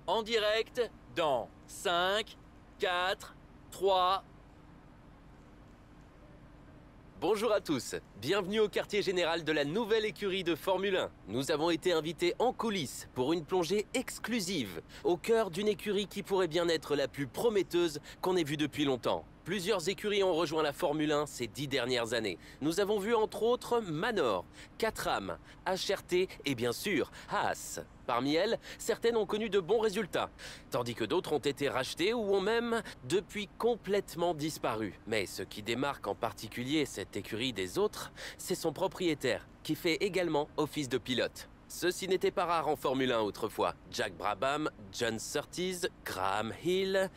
En direct dans 5, 4, 3... Bonjour à tous, bienvenue au quartier général de la nouvelle écurie de Formule 1. Nous avons été invités en coulisses pour une plongée exclusive au cœur d'une écurie qui pourrait bien être la plus prometteuse qu'on ait vue depuis longtemps. Plusieurs écuries ont rejoint la Formule 1 ces 10 dernières années. Nous avons vu entre autres Manor, Caterham, HRT et bien sûr Haas. Parmi elles, certaines ont connu de bons résultats, tandis que d'autres ont été rachetées ou ont même depuis complètement disparu. Mais ce qui démarque en particulier cette écurie des autres, c'est son propriétaire, qui fait également office de pilote. Ceci n'était pas rare en Formule 1 autrefois. Jack Brabham, John Surtees, Graham Hill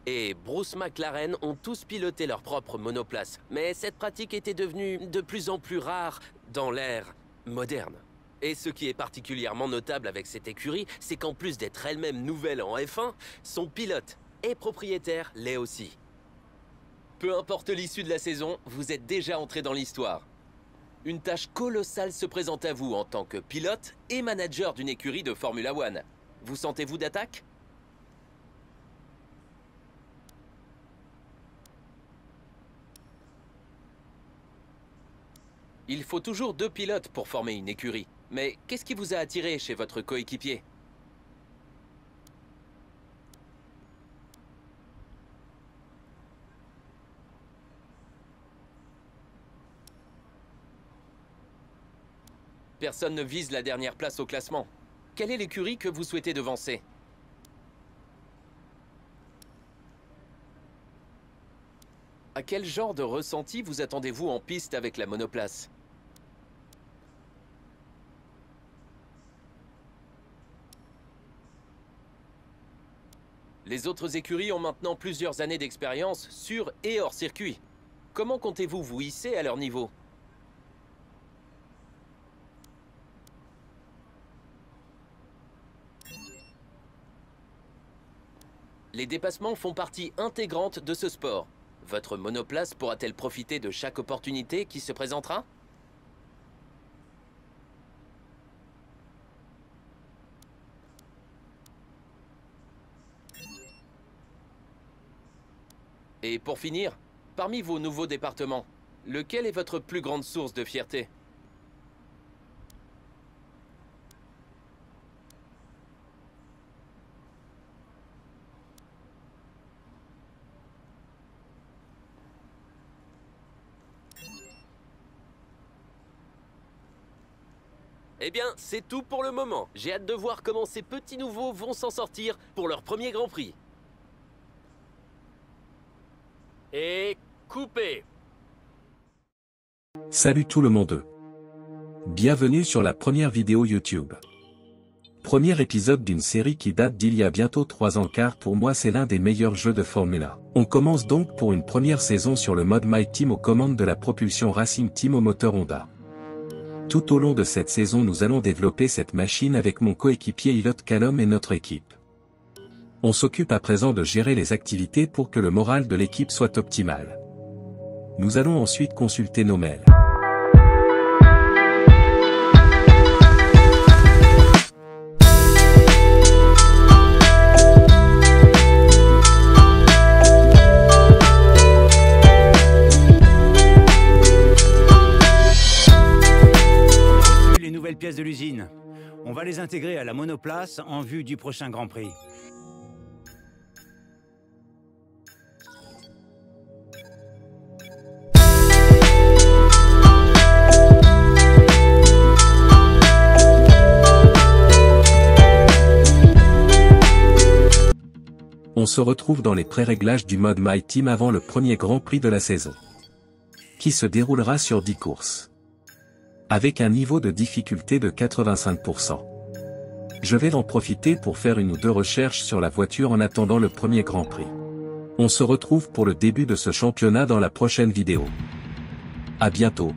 et Bruce McLaren ont tous piloté leur propre monoplace. Mais cette pratique était devenue de plus en plus rare dans l'ère moderne. Et ce qui est particulièrement notable avec cette écurie, c'est qu'en plus d'être elle-même nouvelle en F1, son pilote et propriétaire l'est aussi. Peu importe l'issue de la saison, vous êtes déjà entré dans l'histoire. Une tâche colossale se présente à vous en tant que pilote et manager d'une écurie de Formula 1. Vous sentez-vous d'attaque ? Il faut toujours 2 pilotes pour former une écurie. Mais qu'est-ce qui vous a attiré chez votre coéquipier ? Personne ne vise la dernière place au classement. Quelle est l'écurie que vous souhaitez devancer ? À quel genre de ressenti vous attendez-vous en piste avec la monoplace ? Les autres écuries ont maintenant plusieurs années d'expérience sur et hors circuit. Comment comptez-vous vous hisser à leur niveau ? Les dépassements font partie intégrante de ce sport. Votre monoplace pourra-t-elle profiter de chaque opportunité qui se présentera ? Et pour finir, parmi vos nouveaux départements, lequel est votre plus grande source de fierté ? Eh bien, c'est tout pour le moment. J'ai hâte de voir comment ces petits nouveaux vont s'en sortir pour leur premier Grand Prix. Et coupé. Salut tout le monde. Bienvenue sur la première vidéo YouTube. Premier épisode d'une série qui date d'il y a bientôt 3 ans car pour moi c'est l'un des meilleurs jeux de Formule 1. On commence donc pour une première saison sur le mode My Team aux commandes de la propulsion Racing Team au moteur Honda. Tout au long de cette saison nous allons développer cette machine avec mon coéquipier Elliott Callum et notre équipe. On s'occupe à présent de gérer les activités pour que le moral de l'équipe soit optimal. Nous allons ensuite consulter nos mails. Les nouvelles pièces de l'usine. On va les intégrer à la monoplace en vue du prochain Grand Prix. On se retrouve dans les pré-réglages du mode My Team avant le premier Grand Prix de la saison, qui se déroulera sur 10 courses, avec un niveau de difficulté de 85%. Je vais en profiter pour faire 1 ou 2 recherches sur la voiture en attendant le premier Grand Prix. On se retrouve pour le début de ce championnat dans la prochaine vidéo. À bientôt.